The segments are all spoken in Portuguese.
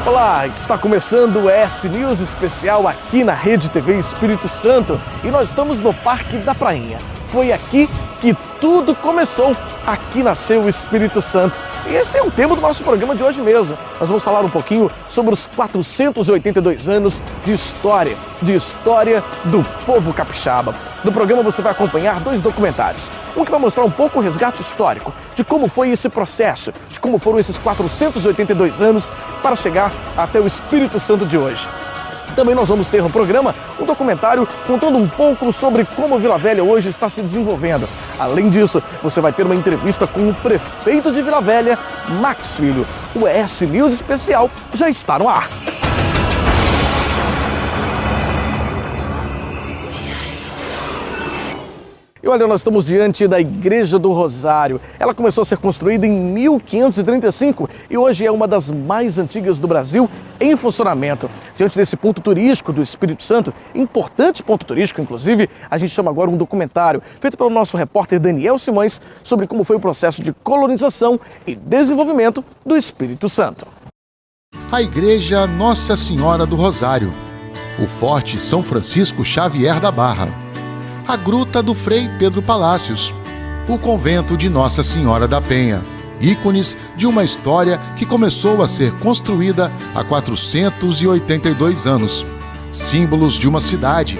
Olá, está começando o ES News especial aqui na Rede TV Espírito Santo e nós estamos no Parque da Prainha. Foi aqui que tudo começou, aqui nasceu o Espírito Santo. E esse é o tema do nosso programa de hoje mesmo. Nós vamos falar um pouquinho sobre os 482 anos de história do povo capixaba. No programa você vai acompanhar dois documentários. Um que vai mostrar um pouco o resgate histórico, de como foi esse processo, de como foram esses 482 anos para chegar até o Espírito Santo de hoje. Também nós vamos ter no programa um documentário contando um pouco sobre como Vila Velha hoje está se desenvolvendo. Além disso, você vai ter uma entrevista com o prefeito de Vila Velha, Max Filho. O ES News especial já está no ar. E olha, nós estamos diante da Igreja do Rosário. Ela começou a ser construída em 1535 e hoje é uma das mais antigas do Brasil em funcionamento. Diante desse ponto turístico do Espírito Santo, importante ponto turístico, inclusive, a gente chama agora um documentário feito pelo nosso repórter Daniel Simões sobre como foi o processo de colonização e desenvolvimento do Espírito Santo. A Igreja Nossa Senhora do Rosário, o Forte São Francisco Xavier da Barra, a Gruta do Frei Pedro Palácios, o Convento de Nossa Senhora da Penha, ícones de uma história que começou a ser construída há 482 anos, símbolos de uma cidade,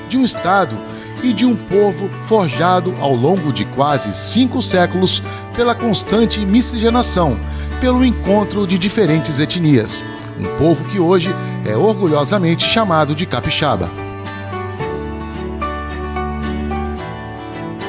de um estado e de um povo forjado ao longo de quase 5 séculos pela constante miscigenação, pelo encontro de diferentes etnias, um povo que hoje é orgulhosamente chamado de capixaba.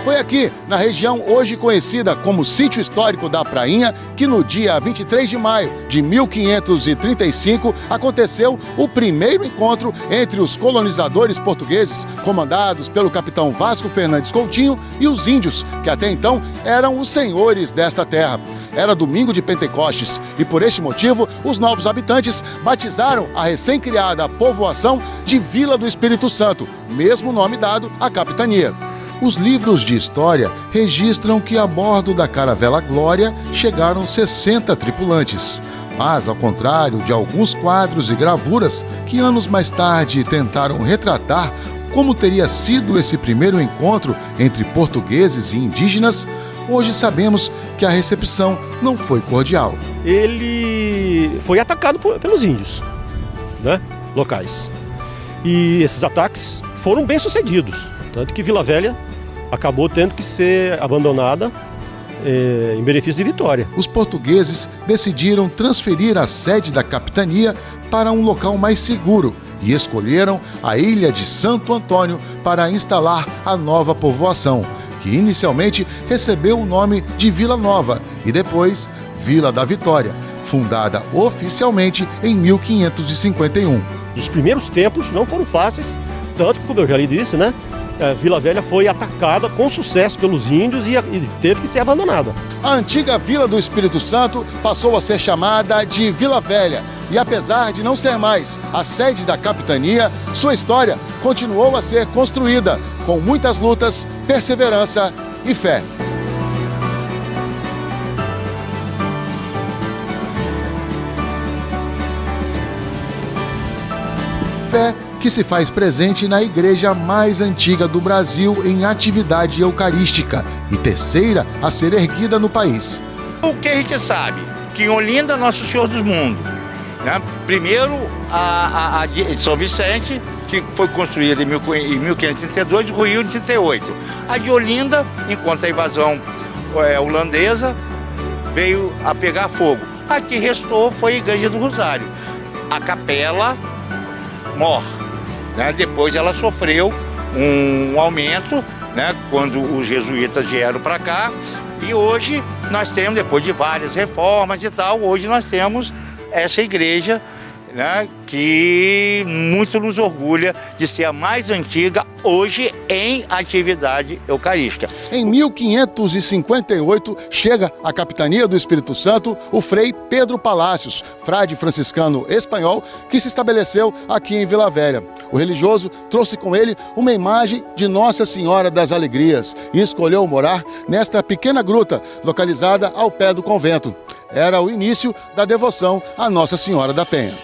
Foi aqui, na região hoje conhecida como Sítio Histórico da Prainha, que no dia 23 de maio de 1535 aconteceu o primeiro encontro entre os colonizadores portugueses, comandados pelo capitão Vasco Fernandes Coutinho, e os índios, que até então eram os senhores desta terra. Era domingo de Pentecostes e, por este motivo, os novos habitantes batizaram a recém-criada povoação de Vila do Espírito Santo, mesmo nome dado à capitania. Os livros de história registram que a bordo da caravela Glória chegaram 60 tripulantes. Mas, ao contrário de alguns quadros e gravuras que anos mais tarde tentaram retratar como teria sido esse primeiro encontro entre portugueses e indígenas, hoje sabemos que a recepção não foi cordial. Ele foi atacado pelos índios, locais. E esses ataques foram bem sucedidos, tanto que Vila Velha acabou tendo que ser abandonada em benefício de Vitória. Os portugueses decidiram transferir a sede da capitania para um local mais seguro e escolheram a ilha de Santo Antônio para instalar a nova povoação, que inicialmente recebeu o nome de Vila Nova e depois Vila da Vitória, fundada oficialmente em 1551. Os primeiros tempos não foram fáceis, tanto que, como eu já lhe disse, Vila Velha foi atacada com sucesso pelos índios e teve que ser abandonada. A antiga Vila do Espírito Santo passou a ser chamada de Vila Velha e, apesar de não ser mais a sede da capitania, sua história continuou a ser construída com muitas lutas, perseverança e fé. Fé que se faz presente na igreja mais antiga do Brasil em atividade eucarística e terceira a ser erguida no país. O que a gente sabe? Que em Olinda, Nosso Senhor dos Mundos, primeiro a de São Vicente, que foi construída em 1532, e ruiu em 38. A de Olinda, enquanto a invasão holandesa, veio a pegar fogo. A que restou foi a Igreja do Rosário. A capela mor. Depois ela sofreu um aumento, quando os jesuítas vieram para cá, e hoje nós temos, depois de várias reformas e tal, hoje nós temos essa igreja, que muito nos orgulha de ser a mais antiga hoje em atividade eucarística. Em 1558, chega à capitania do Espírito Santo o Frei Pedro Palácios, frade franciscano espanhol que se estabeleceu aqui em Vila Velha. O religioso trouxe com ele uma imagem de Nossa Senhora das Alegrias e escolheu morar nesta pequena gruta localizada ao pé do convento. era o início da devoção à Nossa Senhora da Penha.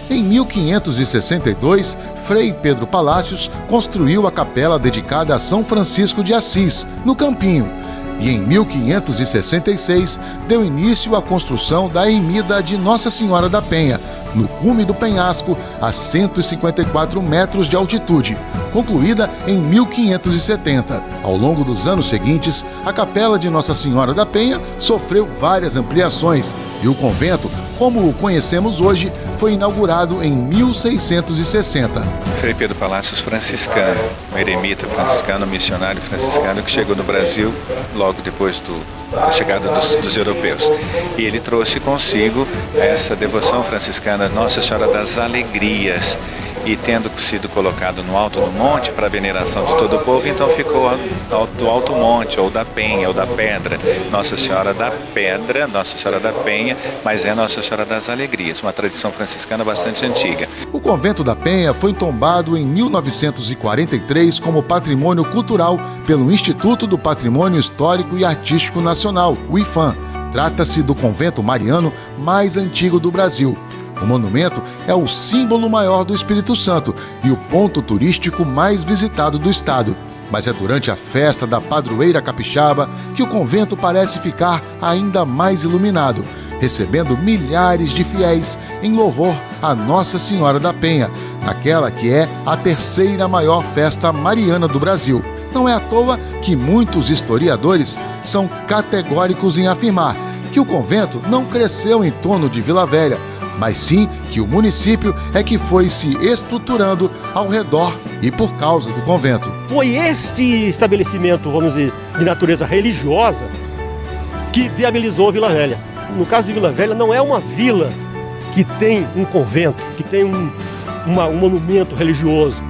Em 1562, Frei Pedro Palácios construiu a capela dedicada a São Francisco de Assis, no Campinho. E em 1566, deu início à construção da ermida de Nossa Senhora da Penha, no cume do penhasco, a 154 metros de altitude, concluída em 1570. Ao longo dos anos seguintes, a capela de Nossa Senhora da Penha sofreu várias ampliações e o convento, como o conhecemos hoje, foi inaugurado em 1660. Frei Pedro Palácios franciscano, um eremita franciscano, missionário franciscano que chegou no Brasil logo depois da chegada dos europeus. E ele trouxe consigo essa devoção franciscana Nossa Senhora das Alegrias. E tendo sido colocado no alto do monte para a veneração de todo o povo, então ficou do alto monte, ou da penha, ou da pedra. Nossa Senhora da Pedra, Nossa Senhora da Penha, mas é Nossa Senhora das Alegrias, uma tradição franciscana bastante antiga. O convento da Penha foi tombado em 1943 como patrimônio cultural pelo Instituto do Patrimônio Histórico e Artístico Nacional, o IPHAN. Trata-se do convento mariano mais antigo do Brasil. O monumento é o símbolo maior do Espírito Santo e o ponto turístico mais visitado do estado. Mas é durante a festa da padroeira capixaba que o convento parece ficar ainda mais iluminado, recebendo milhares de fiéis em louvor a Nossa Senhora da Penha, aquela que é a terceira maior festa mariana do Brasil. Não é à toa que muitos historiadores são categóricos em afirmar que o convento não cresceu em torno de Vila Velha, mas sim que o município é que foi se estruturando ao redor e por causa do convento. Foi este estabelecimento, vamos dizer, de natureza religiosa que viabilizou Vila Velha. No caso de Vila Velha, não é uma vila que tem um convento, que tem um monumento religioso,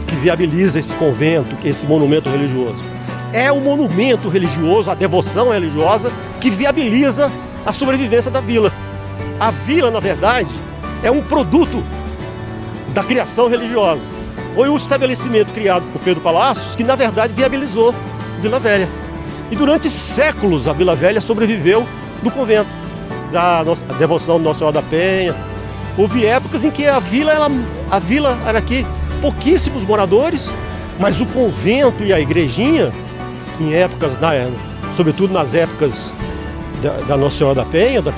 que viabiliza esse convento, esse monumento religioso. É o monumento religioso, a devoção religiosa, que viabiliza a sobrevivência da vila. A vila, na verdade, é um produto da criação religiosa. Foi o estabelecimento criado por Pedro Palácios que, na verdade, viabilizou Vila Velha. E durante séculos a Vila Velha sobreviveu do convento, da devoção de Nossa Senhora da Penha. Houve épocas em que a vila era aqui pouquíssimos moradores, mas o convento e a igrejinha, em épocas, sobretudo nas épocas da Nossa Senhora da Penha, da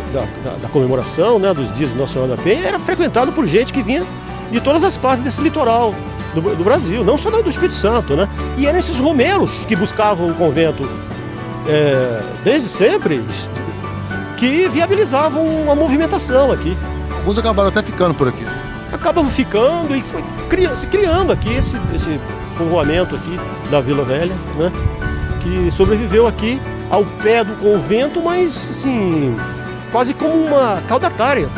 comemoração, né, dos dias de Nossa Senhora da Penha, era frequentado por gente que vinha de todas as partes desse litoral do Brasil, não só do Espírito Santo, né? E eram esses romeiros que buscavam o convento desde sempre, que viabilizavam a movimentação aqui. Alguns acabaram até ficando por aqui. Acabam ficando e foi se criando aqui esse povoamento aqui da Vila Velha, né? Que sobreviveu aqui ao pé do convento, mas assim, quase como uma caudatária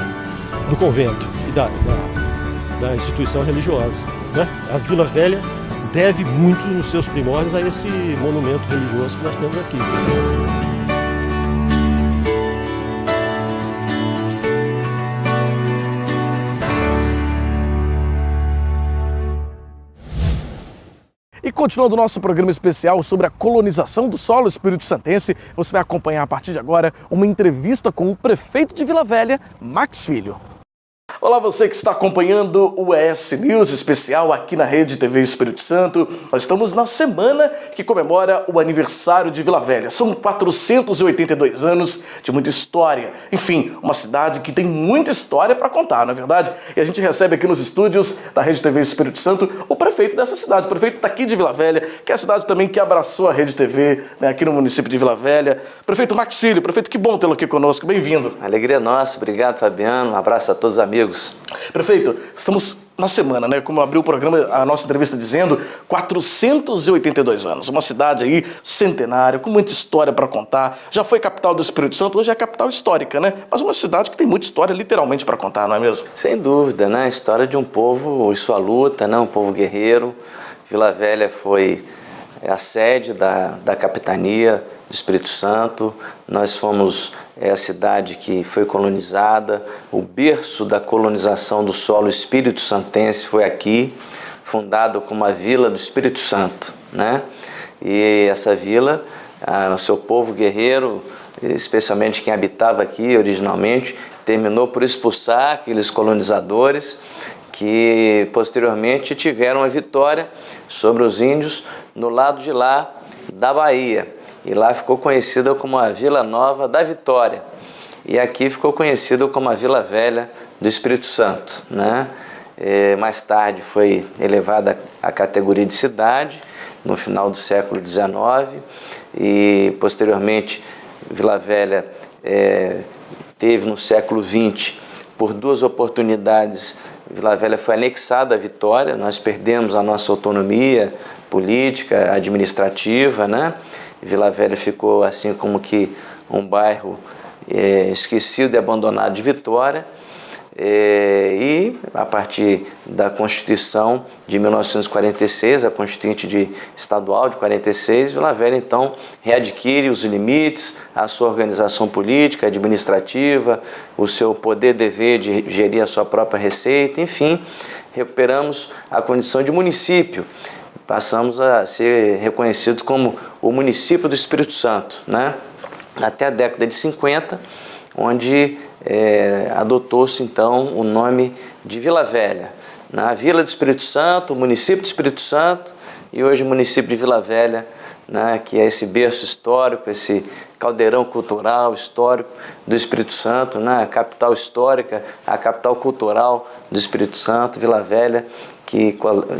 do convento e da instituição religiosa, né? A Vila Velha deve muito nos seus primórdios a esse monumento religioso que nós temos aqui. E continuando o nosso programa especial sobre a colonização do solo espírito-santense, você vai acompanhar a partir de agora uma entrevista com o prefeito de Vila Velha, Max Filho. Olá, você que está acompanhando o ES News especial aqui na Rede TV Espírito Santo. Nós estamos na semana que comemora o aniversário de Vila Velha. São 482 anos de muita história. Enfim, uma cidade que tem muita história para contar, não é verdade? E a gente recebe aqui nos estúdios da Rede TV Espírito Santo o prefeito dessa cidade. O prefeito daqui de Vila Velha, que é a cidade também que abraçou a Rede TV, né, aqui no município de Vila Velha. Prefeito Max Filho, prefeito, que bom tê-lo aqui conosco. Bem-vindo. Alegria nossa. Obrigado, Fabiano. Um abraço a todos os amigos. Prefeito, estamos na semana, né? Como abriu o programa, a nossa entrevista dizendo, 482 anos. Uma cidade aí centenária, com muita história para contar. Já foi capital do Espírito Santo, hoje é capital histórica, né? Mas uma cidade que tem muita história literalmente para contar, não é mesmo? Sem dúvida, né? A história de um povo e sua luta, né? Um povo guerreiro. Vila Velha foi a sede da capitania do Espírito Santo. Nós fomos a cidade que foi colonizada, o berço da colonização do solo espírito-santense foi aqui, fundado como a Vila do Espírito Santo, né? E essa vila, o seu povo guerreiro especialmente quem habitava aqui originalmente, terminou por expulsar aqueles colonizadores que posteriormente tiveram a vitória sobre os índios no lado de lá da Bahia. E lá ficou conhecida como a Vila Nova da Vitória. E aqui ficou conhecido como a Vila Velha do Espírito Santo, né? Mais tarde foi elevada à categoria de cidade, no final do século XIX, e posteriormente Vila Velha teve no século XX, por 2 oportunidades, Vila Velha foi anexada à Vitória, nós perdemos a nossa autonomia política, administrativa, né? Vila Velha ficou assim como que um bairro esquecido e abandonado de Vitória, e a partir da Constituição de 1946, a Constituinte Estadual de 46, Vila Velha então readquire os limites, a sua organização política, administrativa, o seu poder dever de gerir a sua própria receita, enfim, recuperamos a condição de município. Passamos a ser reconhecidos como o município do Espírito Santo, né? Até a década de 50, onde adotou-se então o nome de Vila Velha. Na Vila do Espírito Santo, o município do Espírito Santo, e hoje o município de Vila Velha, né, que é esse berço histórico, esse caldeirão cultural histórico do Espírito Santo, né, a capital histórica, a capital cultural do Espírito Santo, Vila Velha, que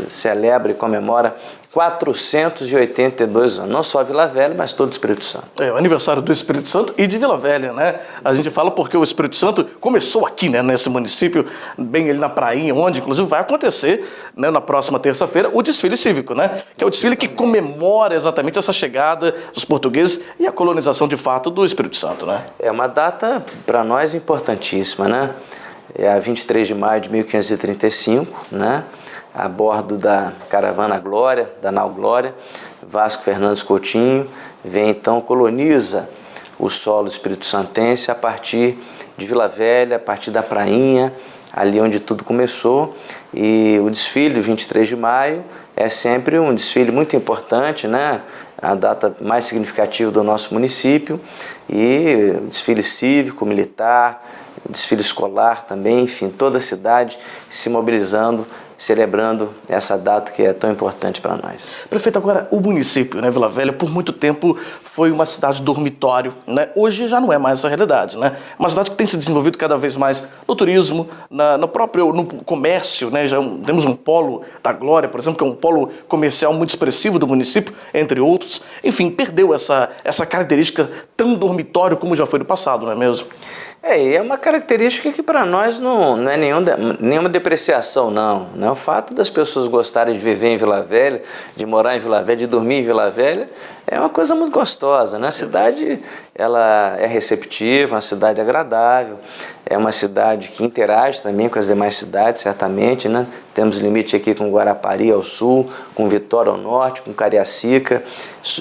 celebra e comemora 482 anos, não só Vila Velha, mas todo o Espírito Santo. É o aniversário do Espírito Santo e de Vila Velha, né? A gente fala porque o Espírito Santo começou aqui, né, nesse município, bem ali na prainha, onde inclusive vai acontecer, né, na próxima terça-feira, o desfile cívico, né? Que é o desfile que comemora exatamente essa chegada dos portugueses e a colonização de fato do Espírito Santo, né? É uma data para nós importantíssima, né? É a 23 de maio de 1535, né? A bordo da caravana Glória, da nau Glória, Vasco Fernandes Coutinho vem então, coloniza o solo espírito-santense a partir de Vila Velha, a partir da prainha, ali onde tudo começou. E o desfile, 23 de maio, é sempre um desfile muito importante, né? A data mais significativa do nosso município, e desfile cívico, militar, desfile escolar também, enfim, toda a cidade se mobilizando, celebrando essa data que é tão importante para nós. Prefeito, agora o município, né, Vila Velha, por muito tempo foi uma cidade dormitório, né? Hoje já não é mais essa realidade, né? Uma cidade que tem se desenvolvido cada vez mais no turismo, no comércio, né? Já temos um polo da Glória, por exemplo, que é um polo comercial muito expressivo do município, entre outros. Enfim, perdeu essa característica tão dormitório como já foi no passado, não é mesmo? E é uma característica que para nós não é nenhuma depreciação, não. O fato das pessoas gostarem de viver em Vila Velha, de morar em Vila Velha, de dormir em Vila Velha, é uma coisa muito gostosa, né? A cidade, ela é receptiva, uma cidade agradável, é uma cidade que interage também com as demais cidades, certamente, né? Temos limite aqui com Guarapari ao sul, com Vitória ao norte, com Cariacica,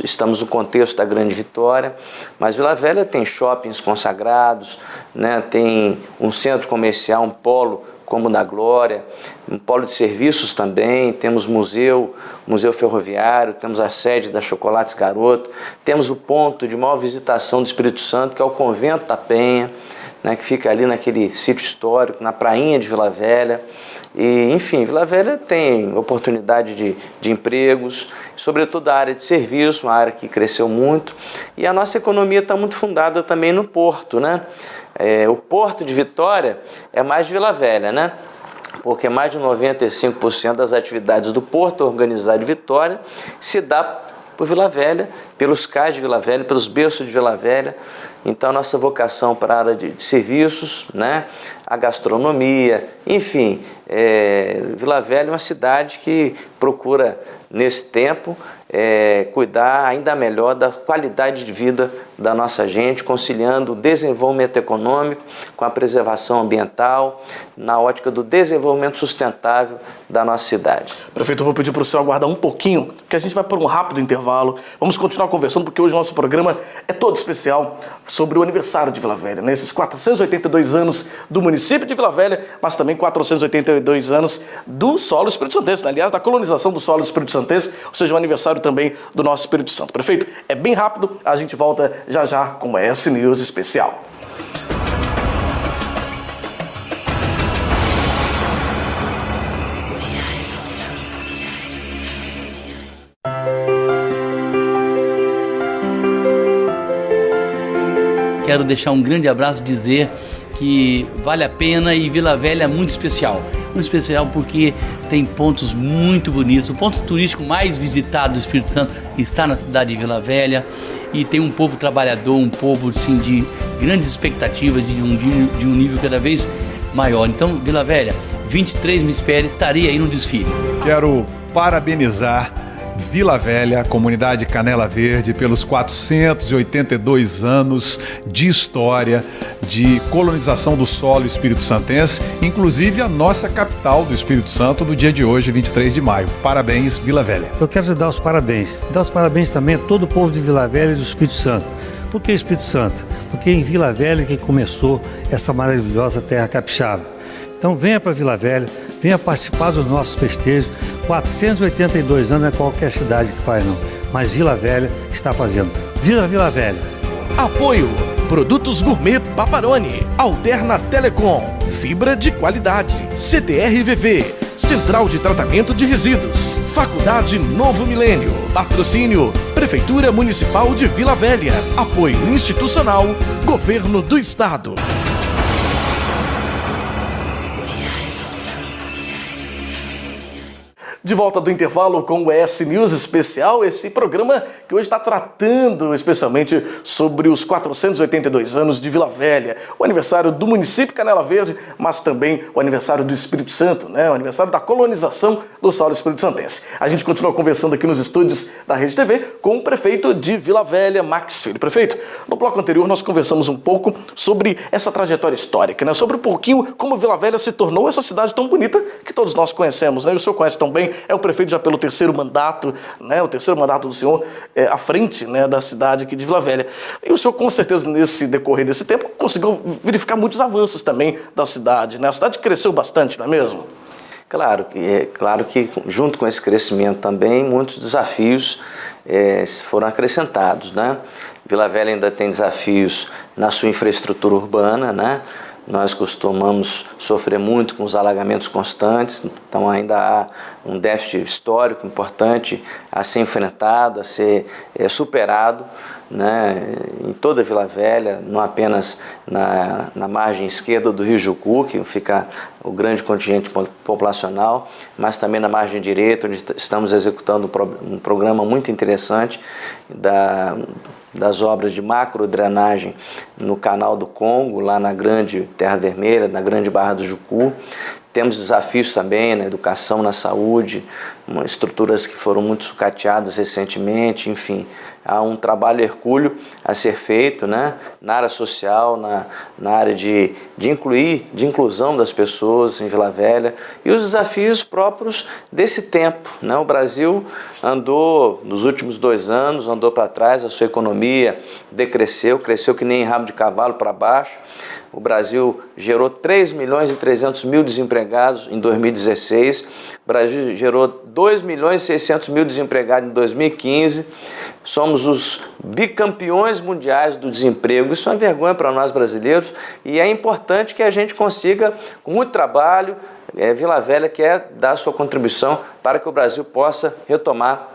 estamos no contexto da Grande Vitória, mas Vila Velha tem shoppings consagrados, né? Tem um centro comercial, um polo como o da Glória, um polo de serviços também, temos museu ferroviário, temos a sede da Chocolates Garoto, temos o ponto de maior visitação do Espírito Santo, que é o Convento da Penha, né, que fica ali naquele sítio histórico, na prainha de Vila Velha. E, enfim, Vila Velha tem oportunidade de empregos, sobretudo a área de serviço, uma área que cresceu muito, e a nossa economia está muito fundada também no porto, né? O Porto de Vitória é mais de Vila Velha, né? Porque mais de 95% das atividades do Porto organizado de Vitória se dá por Vila Velha, pelos cais de Vila Velha, pelos berços de Vila Velha. Então, a nossa vocação para a área de serviços, né? A gastronomia, enfim, Vila Velha é uma cidade que procura, nesse tempo, cuidar ainda melhor da qualidade de vida da nossa gente, conciliando o desenvolvimento econômico com a preservação ambiental, na ótica do desenvolvimento sustentável da nossa cidade. Prefeito, eu vou pedir para o senhor aguardar um pouquinho, porque a gente vai por um rápido intervalo. Vamos continuar conversando, porque hoje o nosso programa é todo especial. sobre o aniversário de Vila Velha, né? Esses 482 anos do município de Vila Velha, mas também 482 anos do solo espírito-santense, né? Aliás, da colonização do solo espírito-santense, ou seja, o aniversário também do nosso Espírito Santo. Prefeito, é bem rápido, a gente volta já já com o ES News Especial. Quero deixar um grande abraço e dizer que vale a pena e Vila Velha é muito especial. Muito especial porque tem pontos muito bonitos. O ponto turístico mais visitado do Espírito Santo está na cidade de Vila Velha e tem um povo trabalhador, um povo assim, de grandes expectativas e de um nível cada vez maior. Então, Vila Velha, 23 me espere, estarei aí no desfile. Quero parabenizar Vila Velha, comunidade Canela Verde, pelos 482 anos de história, de colonização do solo espírito-santense, inclusive a nossa capital do Espírito Santo no dia de hoje, 23 de maio. Parabéns, Vila Velha. Eu quero te dar os parabéns. Dar os parabéns também a todo o povo de Vila Velha e do Espírito Santo. Por que Espírito Santo? Porque em Vila Velha que começou essa maravilhosa terra capixaba. Então venha para Vila Velha, venha participar dos nossos festejos. 482 anos não é qualquer cidade que faz não, mas Vila Velha está fazendo. Viva Vila Velha! Apoio: Produtos Gourmet Paparoni, Alterna Telecom, Fibra de Qualidade, CTRVV, Central de Tratamento de Resíduos, Faculdade Novo Milênio, Patrocínio Prefeitura Municipal de Vila Velha, Apoio Institucional, Governo do Estado. De volta do intervalo com o ES News Especial, esse programa que hoje está tratando especialmente sobre os 482 anos de Vila Velha, o aniversário do município Canela Verde, mas também o aniversário do Espírito Santo, né? O aniversário da colonização do solo espírito-santense. A gente continua conversando aqui nos estúdios da Rede TV com o prefeito de Vila Velha, Max Filho. Prefeito, no bloco anterior nós conversamos um pouco sobre essa trajetória histórica, né? Sobre um pouquinho como Vila Velha se tornou essa cidade tão bonita que todos nós conhecemos, né? E o senhor conhece tão bem. É o prefeito já pelo terceiro mandato, né? O terceiro mandato do senhor à frente, né, da cidade aqui de Vila Velha. E o senhor, com certeza, nesse decorrer desse tempo, conseguiu verificar muitos avanços também da cidade, né? A cidade cresceu bastante, não é mesmo? Claro que junto com esse crescimento também, muitos desafios foram acrescentados, né? Vila Velha ainda tem desafios na sua infraestrutura urbana, né? Nós costumamos sofrer muito com os alagamentos constantes, então ainda há um déficit histórico importante a ser enfrentado, a ser superado, né, em toda Vila Velha, não apenas na margem esquerda do Rio Jucu, que fica o grande contingente populacional, mas também na margem direita, onde estamos executando um programa muito interessante das obras de macro-drenagem no canal do Congo, lá na Grande Terra Vermelha, na Grande Barra do Jucu. Temos desafios também na educação, na saúde, estruturas que foram muito sucateadas recentemente, enfim. Há um trabalho hercúleo a ser feito, né, na área social, na área de inclusão das pessoas em Vila Velha e os desafios próprios desse tempo, né? O Brasil andou, nos últimos 2 anos, andou para trás, a sua economia cresceu que nem rabo de cavalo para baixo. O Brasil gerou 3.300.000 desempregados em 2016, o Brasil gerou 2.600.000 desempregados em 2015, somos os bicampeões mundiais do desemprego. Isso é uma vergonha para nós brasileiros e é importante que a gente consiga, com muito trabalho, Vila Velha quer dar a sua contribuição para que o Brasil possa retomar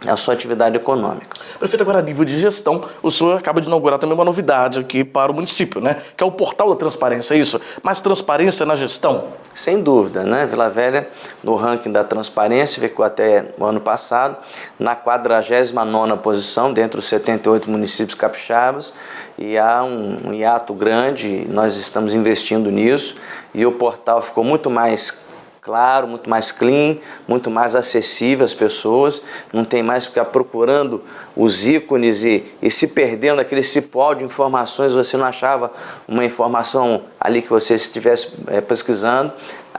a sua atividade econômica. Prefeito, agora a nível de gestão, o senhor acaba de inaugurar também uma novidade aqui para o município, né? Que é o portal da transparência, é isso? Mais transparência na gestão? Sem dúvida, né? Vila Velha, no ranking da transparência, ficou até o ano passado na 49ª posição, dentre os 78 municípios capixabas, e há um hiato grande, nós estamos investindo nisso, e o portal ficou muito mais claro, muito mais clean, muito mais acessível às pessoas, não tem mais que ficar procurando os ícones e se perdendo naquele cipó de informações, você não achava uma informação ali que você estivesse pesquisando.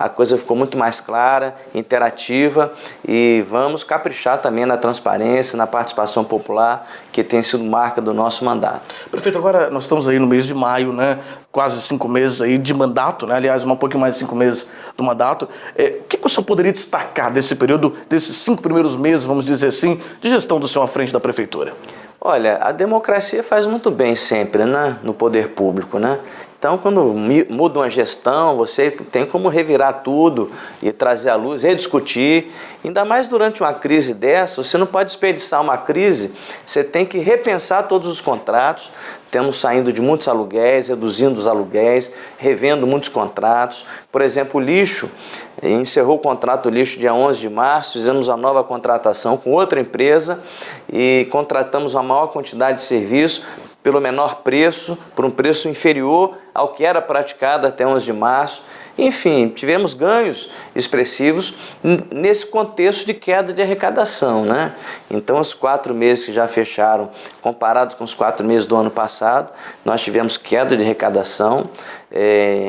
a coisa ficou muito mais clara, interativa, e vamos caprichar também na transparência, na participação popular, que tem sido marca do nosso mandato. Prefeito, agora nós estamos aí no mês de maio, né? Quase 5 meses aí de mandato, né? Aliás, um pouquinho mais de 5 meses do mandato. O que o senhor poderia destacar desse período, desses 5 primeiros meses, vamos dizer assim, de gestão do senhor à frente da prefeitura? Olha, a democracia faz muito bem sempre, né? No poder público, né? Então, quando muda uma gestão, você tem como revirar tudo e trazer à luz, rediscutir. Ainda mais durante uma crise dessa, você não pode desperdiçar uma crise, você tem que repensar todos os contratos. Temos saindo de muitos aluguéis, reduzindo os aluguéis, revendo muitos contratos. Por exemplo, o lixo, encerrou o contrato do lixo dia 11 de março, fizemos uma nova contratação com outra empresa e contratamos uma maior quantidade de serviço pelo menor preço, por um preço inferior ao que era praticado até 11 de março. Enfim, tivemos ganhos expressivos nesse contexto de queda de arrecadação, né? Então, os 4 meses que já fecharam, comparados com os 4 meses do ano passado, nós tivemos queda de arrecadação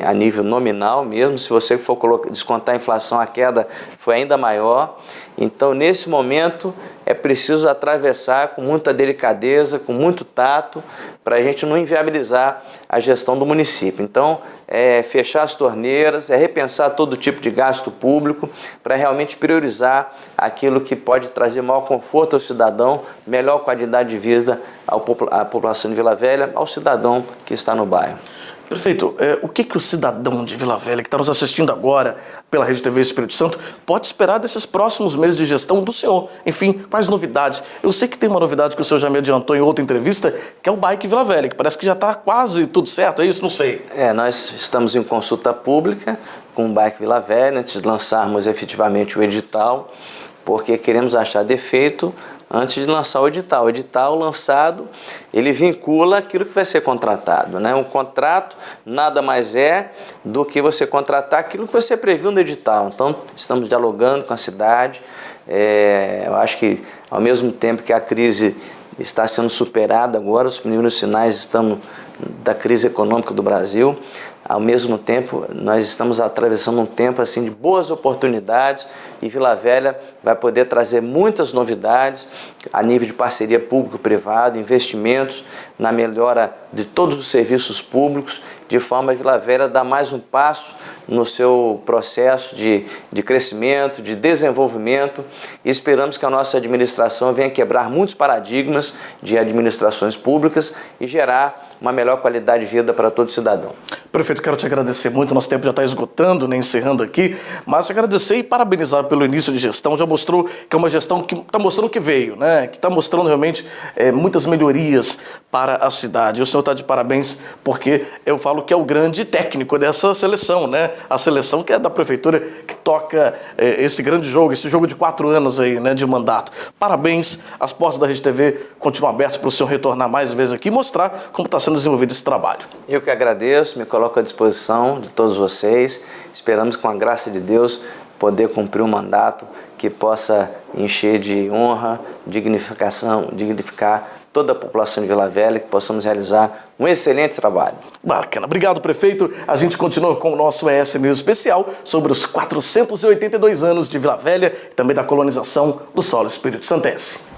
a nível nominal mesmo. Se você for descontar a inflação, a queda foi ainda maior. Então, nesse momento, é preciso atravessar com muita delicadeza, com muito tato, para a gente não inviabilizar a gestão do município. Então, fechar as torneiras, repensar todo tipo de gasto público para realmente priorizar aquilo que pode trazer maior conforto ao cidadão, melhor qualidade de vida à população de Vila Velha, ao cidadão que está no bairro. Prefeito, o que o cidadão de Vila Velha, que está nos assistindo agora pela Rede TV Espírito Santo, pode esperar desses próximos meses de gestão do senhor? Enfim, quais novidades? Eu sei que tem uma novidade que o senhor já me adiantou em outra entrevista, que é o Bike Vila Velha, que parece que já está quase tudo certo, é isso? Não sei. Nós estamos em consulta pública com o Bike Vila Velha, antes de lançarmos efetivamente o edital, porque queremos achar defeito antes de lançar o edital. O edital lançado, ele vincula aquilo que vai ser contratado, né? Um contrato nada mais é do que você contratar aquilo que você previu no edital. Então, estamos dialogando com a cidade. Eu acho que, ao mesmo tempo que a crise está sendo superada agora, os primeiros sinais estamos da crise econômica do Brasil, ao mesmo tempo nós estamos atravessando um tempo assim de boas oportunidades e Vila Velha vai poder trazer muitas novidades a nível de parceria público-privada, investimentos na melhora de todos os serviços públicos, de forma a Vila Velha dar mais um passo no seu processo de crescimento, de desenvolvimento, e esperamos que a nossa administração venha quebrar muitos paradigmas de administrações públicas e gerar uma melhor qualidade de vida para todo cidadão. Prefeito, quero te agradecer muito, nosso tempo já está esgotando, né, encerrando aqui, mas te agradecer e parabenizar pelo início de gestão. Já mostrou que é uma gestão que está mostrando que veio, né, que está mostrando realmente muitas melhorias para a cidade. O senhor está de parabéns, porque eu falo que é o grande técnico dessa seleção, né, a seleção que é da prefeitura que toca esse grande jogo, esse jogo de 4 anos aí, né, de mandato. Parabéns, as portas da Rede TV continuam abertas para o senhor retornar mais vezes aqui e mostrar como está sendo desenvolvido esse trabalho. Eu que agradeço, me coloco à disposição de todos vocês. Esperamos, com a graça de Deus, poder cumprir um mandato que possa encher de honra, dignificar toda a população de Vila Velha, que possamos realizar um excelente trabalho. Bacana. Obrigado, prefeito. A gente continua com o nosso ES News especial sobre os 482 anos de Vila Velha e também da colonização do solo espírito santense.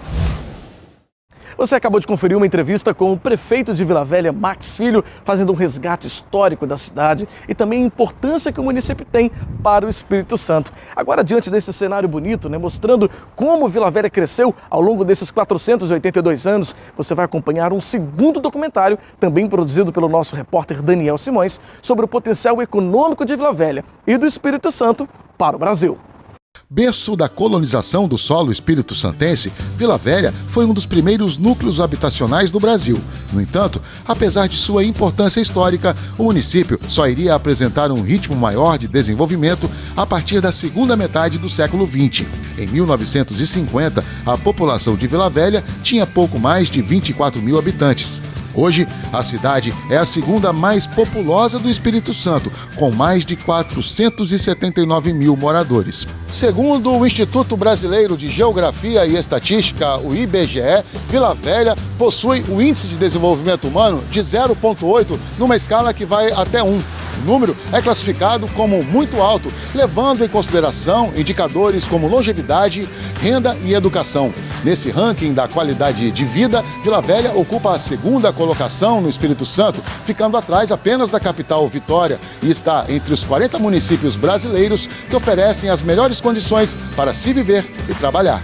Você acabou de conferir uma entrevista com o prefeito de Vila Velha, Max Filho, fazendo um resgate histórico da cidade e também a importância que o município tem para o Espírito Santo. Agora, diante desse cenário bonito, né, mostrando como Vila Velha cresceu ao longo desses 482 anos, você vai acompanhar um segundo documentário, também produzido pelo nosso repórter Daniel Simões, sobre o potencial econômico de Vila Velha e do Espírito Santo para o Brasil. Berço da colonização do solo espírito-santense, Vila Velha foi um dos primeiros núcleos habitacionais do Brasil. No entanto, apesar de sua importância histórica, o município só iria apresentar um ritmo maior de desenvolvimento a partir da segunda metade do século XX. Em 1950, a população de Vila Velha tinha pouco mais de 24 mil habitantes. Hoje, a cidade é a segunda mais populosa do Espírito Santo, com mais de 479 mil moradores. Segundo o Instituto Brasileiro de Geografia e Estatística, o IBGE, Vila Velha possui o Índice de Desenvolvimento Humano de 0,8 numa escala que vai até 1. O número é classificado como muito alto, levando em consideração indicadores como longevidade, renda e educação. Nesse ranking da qualidade de vida, Vila Velha ocupa a segunda colocação no Espírito Santo, ficando atrás apenas da capital Vitória, e está entre os 40 municípios brasileiros que oferecem as melhores condições para se viver e trabalhar.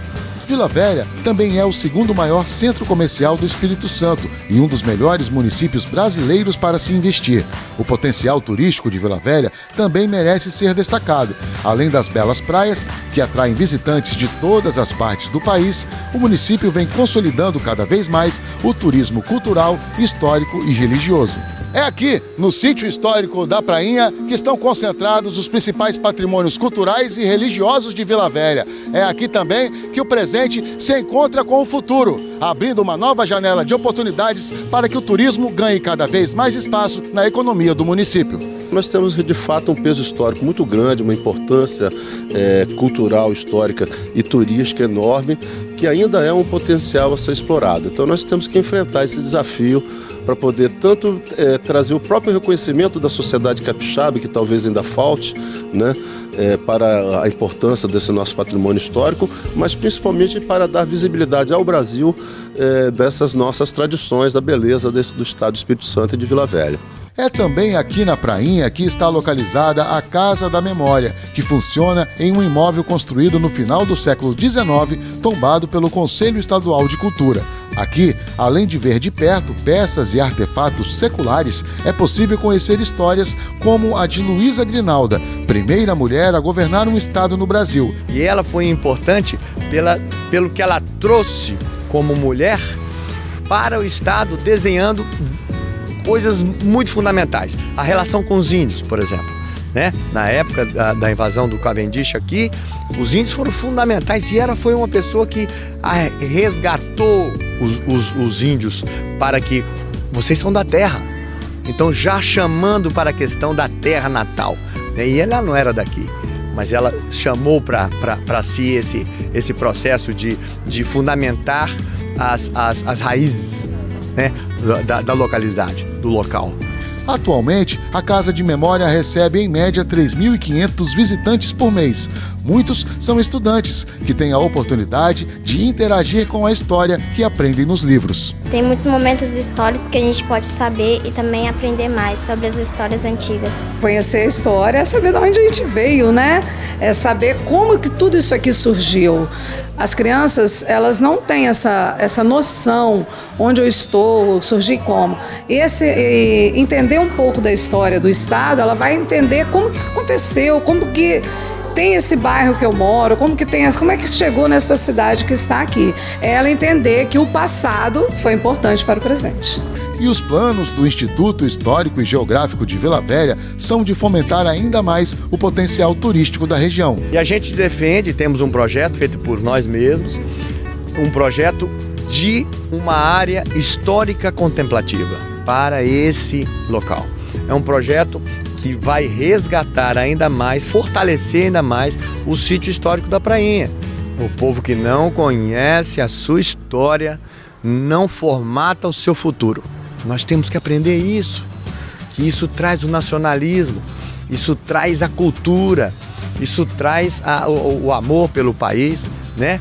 Vila Velha também é o segundo maior centro comercial do Espírito Santo e um dos melhores municípios brasileiros para se investir. O potencial turístico de Vila Velha também merece ser destacado. Além das belas praias, que atraem visitantes de todas as partes do país, o município vem consolidando cada vez mais o turismo cultural, histórico e religioso. É aqui, no sítio histórico da Prainha, que estão concentrados os principais patrimônios culturais e religiosos de Vila Velha. É aqui também que o presente se encontra com o futuro, abrindo uma nova janela de oportunidades para que o turismo ganhe cada vez mais espaço na economia do município. Nós temos, de fato, um peso histórico muito grande, uma importância cultural, histórica e turística enorme, que ainda é um potencial a ser explorado. Então nós temos que enfrentar esse desafio para poder tanto trazer o próprio reconhecimento da sociedade capixaba, que talvez ainda falte, né, para a importância desse nosso patrimônio histórico, mas principalmente para dar visibilidade ao Brasil dessas nossas tradições, da beleza do estado do Espírito Santo e de Vila Velha. É também aqui na Prainha que está localizada a Casa da Memória, que funciona em um imóvel construído no final do século XIX, tombado pelo Conselho Estadual de Cultura. Aqui, além de ver de perto peças e artefatos seculares, é possível conhecer histórias como a de Luísa Grinalda, primeira mulher a governar um estado no Brasil. E ela foi importante pelo que ela trouxe como mulher para o estado, desenhando coisas muito fundamentais. A relação com os índios, por exemplo, né? Na época da invasão do Cavendish aqui, os índios foram fundamentais e ela foi uma pessoa que resgatou os índios para que vocês são da terra. Então já chamando para a questão da terra natal, né? E ela não era daqui, mas ela chamou para si esse processo de fundamentar as raízes, né? da localidade, do local. Atualmente, a Casa de Memória recebe em média 3.500 visitantes por mês. Muitos são estudantes, que têm a oportunidade de interagir com a história que aprendem nos livros. Tem muitos momentos históricos que a gente pode saber e também aprender mais sobre as histórias antigas. Conhecer a história é saber de onde a gente veio, né? É saber como que tudo isso aqui surgiu. As crianças, elas não têm essa noção onde eu estou, surgi como. Entender um pouco da história do estado, ela vai entender como que aconteceu, como que tem esse bairro que eu moro, como é que chegou nessa cidade que está aqui. É ela entender que o passado foi importante para o presente. E os planos do Instituto Histórico e Geográfico de Vila Velha são de fomentar ainda mais o potencial turístico da região. E a gente defende, temos um projeto feito por nós mesmos, um projeto de uma área histórica contemplativa para esse local. É um projeto que vai resgatar ainda mais, fortalecer ainda mais o sítio histórico da Prainha. O povo que não conhece a sua história não formata o seu futuro. Nós temos que aprender isso, que isso traz o nacionalismo, isso traz a cultura, isso traz o amor pelo país, né?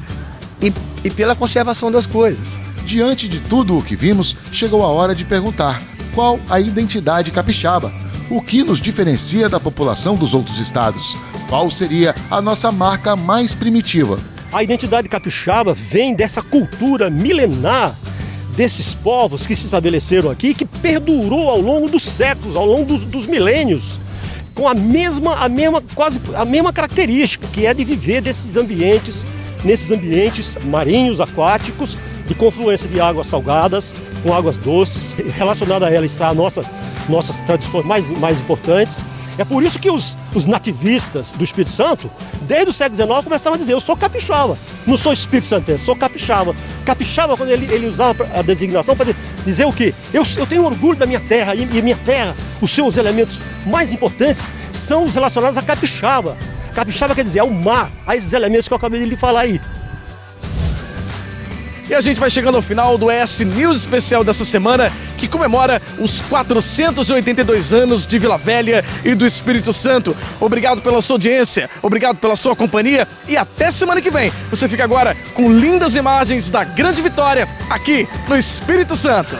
E pela conservação das coisas. Diante de tudo o que vimos, chegou a hora de perguntar: qual a identidade capixaba? O que nos diferencia da população dos outros estados? Qual seria a nossa marca mais primitiva? A identidade capixaba vem dessa cultura milenar desses povos que se estabeleceram aqui, que perdurou ao longo dos séculos, ao longo dos milênios, com quase a mesma característica, que é de viver nesses ambientes marinhos, aquáticos, de confluência de águas salgadas com águas doces. Relacionada a ela está nossas tradições mais importantes. É por isso que os nativistas do Espírito Santo, desde o século XIX, começavam a dizer: eu sou capixaba, não sou espírito santense, sou capixaba. Capixaba, quando ele usava a designação para dizer o quê? Eu tenho orgulho da minha terra, e minha terra, os seus elementos mais importantes são os relacionados à capixaba. Capixaba quer dizer, é o mar, a esses elementos que eu acabei de lhe falar aí. E a gente vai chegando ao final do ES News especial dessa semana, que comemora os 482 anos de Vila Velha e do Espírito Santo. Obrigado pela sua audiência, obrigado pela sua companhia e até semana que vem. Você fica agora com lindas imagens da grande vitória aqui no Espírito Santo.